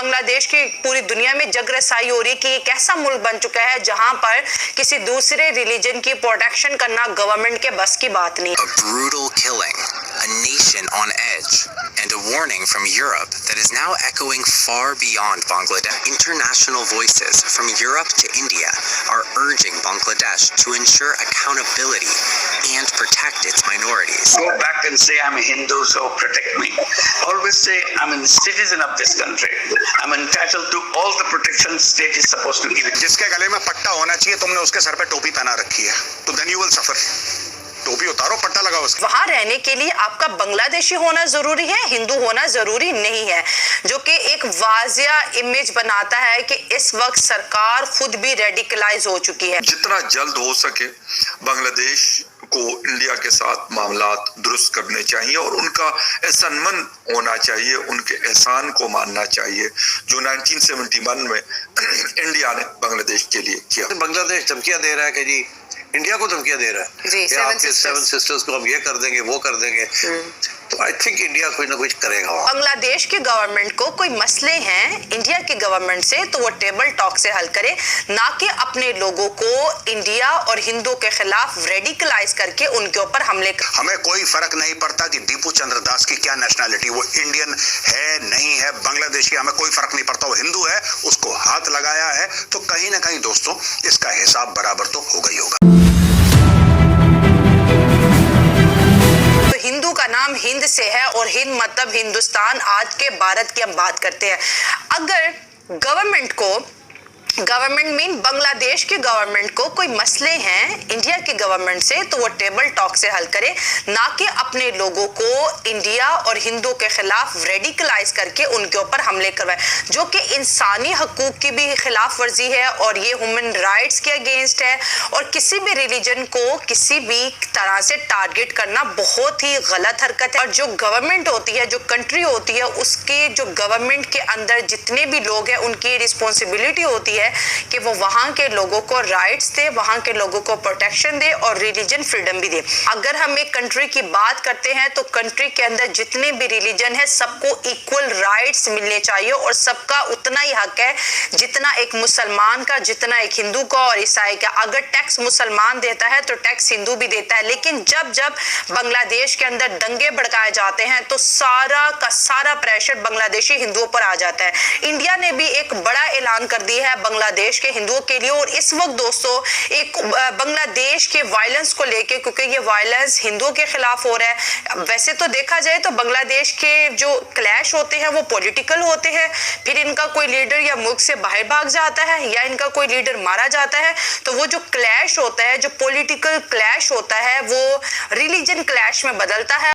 बांग्लादेश की पूरी दुनिया में जग रसाई हो रही है कि एक ऐसा मुल्क बन चुका है जहां पर किसी दूसरे रिलीजन की प्रोटेक्शन करना गवर्नमेंट के बस की बात नहीं। A brutal killing, a nation on edge, and a warning from Europe that is now echoing far beyond Bangladesh. International voices from Europe to India are urging Bangladesh to ensure accountability and protect its minorities. Go back and say I'm a Hindu, so protect me. Always say I'm a citizen of this country. I'm entitled to all the protection state is supposed to give it. जिसके गले में पट्टा होना चाहिए, तुमने उसके sir पे टोपी पहना रखी है, तो then you will suffer. टोपी उतारो, पट्टा लगाओ उसके। वहां रहने के लिए आपका बांग्लादेशी होना जरूरी है, हिंदू होना जरूरी नहीं है, जो कि एक वाजिया इमेज बनाता है कि इस वक्त सरकार खुद भी रेडिकलाइज हो चुकी है। जितना जल्द हो सके बांग्लादेश को इंडिया के साथ मामलात दुरुस्त करने चाहिए और उनका एहसानमंद होना चाहिए, उनके एहसान को मानना चाहिए जो 1971 में इंडिया ने बांग्लादेश के लिए किया। बांग्लादेश धमकियां दे रहा है कि जी इंडिया को धमकियां दे रहा है कि आपके 7 सिस्टर्स को हम ये कर देंगे, वो कर देंगे। तो आई थिंक इंडिया कुछ ना कुछ करेगा। बांग्लादेश की गवर्नमेंट को कोई मसले हैं इंडिया की गवर्नमेंट से तो वो टेबल टॉक से हल करे, ना कि अपने लोगों को इंडिया और हिंदू के खिलाफ रेडिकलाइज करके उनके ऊपर हमले कर। हमें कोई फर्क नहीं पड़ता कि दीपू चंद्र दास की क्या नेशनैलिटी, वो इंडियन है नहीं है, बांग्लादेशी, हमें कोई फर्क नहीं पड़ता। वो हिंदू है, उसको हाथ लगाया है तो कहीं ना कहीं दोस्तों इसका हिसाब बराबर तो होगा ही होगा। हिंदू का नाम हिंद से है और हिंद मतलब हिंदुस्तान, आज के भारत की हम बात करते हैं। अगर गवर्नमेंट मीन बांग्लादेश की गवर्नमेंट को कोई मसले हैं इंडिया की गवर्नमेंट से तो वो टेबल टॉक से हल करे, ना कि अपने लोगों को इंडिया और हिंदू के खिलाफ रेडिकलाइज करके उनके ऊपर हमले करवाए, जो कि इंसानी हकूक की भी खिलाफ वर्जी है और ये ह्यूमन राइट्स के अगेंस्ट है। और किसी भी रिलीजन को किसी भी तरह से टारगेट करना बहुत ही गलत हरकत है। और जो गवर्नमेंट होती है, जो कंट्री होती है, उसके जो गवर्नमेंट के अंदर जितने भी लोग हैं उनकी रिस्पॉन्सिबिलिटी होती है कि वो वहां के लोगों को राइट्स दे, वहां के लोगों को प्रोटेक्शन दे और रिलीजन फ्रीडम भी दे। अगर हम एक कंट्री की बात करते हैं तो कंट्री के अंदर जितने भी रिलीजन है सबको इक्वल राइट्स मिलने चाहिए और सबका उतना ही हक है जितना एक मुसलमान का, जितना एक हिंदू का और ईसाई का। अगर टैक्स मुसलमान देता है तो टैक्स हिंदू भी देता है, लेकिन जब जब बांग्लादेश के अंदर दंगे भड़काए जाते हैं तो सारा का सारा प्रेशर बांग्लादेशी हिंदुओं पर आ जाता है। इंडिया ने भी एक बड़ा ऐलान कर दिया है बांग्लादेश के हिंदुओं के लिए। और इस वक्त दोस्तों एक बांग्लादेश के वायलेंस को लेके, क्योंकि ये वायलेंस हिंदुओं के खिलाफ हो रहा है। वैसे तो देखा जाए तो बांग्लादेश के जो क्लैश होते हैं वो पॉलिटिकल होते हैं, फिर इनका कोई लीडर या मुल्क से बाहर भाग जाता है या इनका कोई लीडर मारा जाता है, तो वो जो क्लैश होता है, जो पॉलिटिकल क्लैश होता है, वो रिलीजन क्लैश में बदलता है।